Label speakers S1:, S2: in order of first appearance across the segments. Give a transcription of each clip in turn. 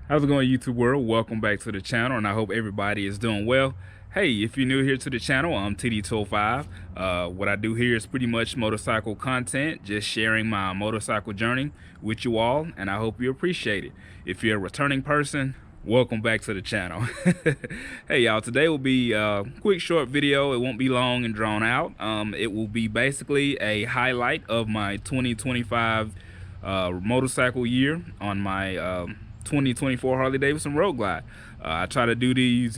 S1: How's it going, YouTube world? Welcome back to the channel, and I hope everybody is doing well. Hey, if you're new here to the channel, I'm TD205. What I do here is pretty much motorcycle content, just sharing my motorcycle journey with you all, and I hope you appreciate it. If you're a returning person, welcome back to the channel. Hey y'all, today will be a quick short video. It won't be long and drawn out. It will be basically a highlight of my 2025 motorcycle year on my 2024 Harley Davidson Road Glide. I try to do these,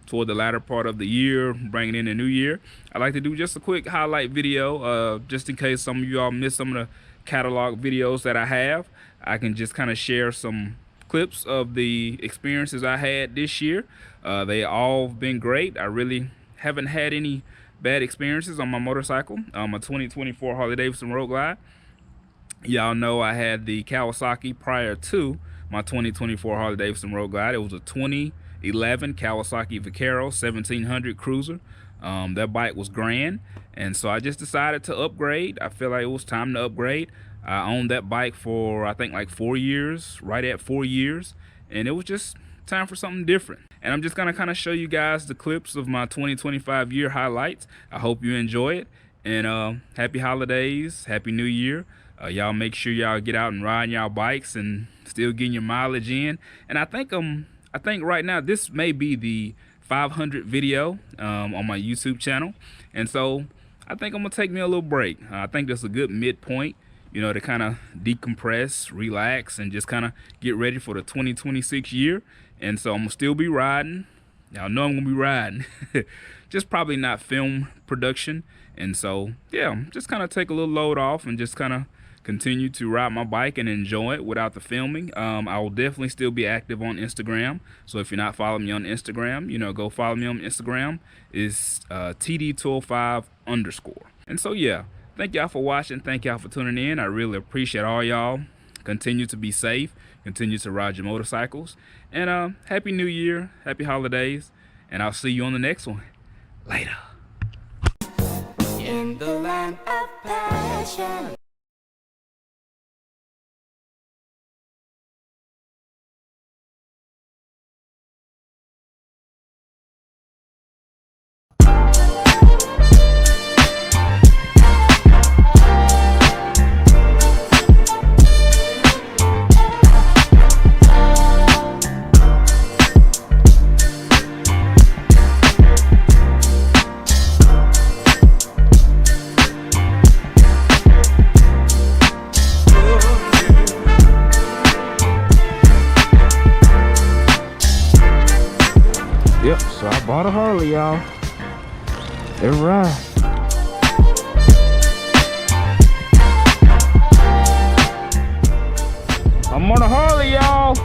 S1: toward the latter part of the year, bringing in the new year. I like to do just a quick highlight video, just in case some of you all missed some of the catalog videos that I have. I can just kind of share some clips of the experiences I had this year. They all been great. I really haven't had any bad experiences on my motorcycle, my 2024 Harley Davidson Road Glide. Y'all know I had the Kawasaki prior to my 2024 Harley Davidson Road Glide. It was a 2011 Kawasaki Vaquero 1700 Cruiser. That bike was grand, and so I just decided to upgrade. I feel like it was time to upgrade. I owned that bike for I think like 4 years, right at 4 years, and it was just time for something different. And I'm just gonna kind of show you guys the clips of my 2025 year highlights. I hope you enjoy it, and happy holidays, happy new year. Y'all make sure y'all get out and ride y'all bikes and still getting your mileage in. And I think right now this may be the 500 video on my YouTube channel, and so I think I'm gonna take me a little break. I think that's a good midpoint, to kind of decompress, relax, and just kind of get ready for the 2026 year. And so I'm gonna still be riding. Y'all know I'm gonna be riding. Just probably not film production. And so yeah, just kind of take a little load off and just kind of continue to ride my bike and enjoy it without the filming. I will definitely still be active on Instagram. So if you're not following me on Instagram, go follow me on Instagram. It's TD205 _. And so yeah, thank y'all for watching. Thank y'all for tuning in. I really appreciate all y'all. Continue to be safe. Continue to ride your motorcycles. And happy new year. Happy holidays. And I'll see you on the next one. Later.
S2: In the land of passion.
S1: Yep, so I bought a Harley, y'all. It right. I'm on a Harley, y'all.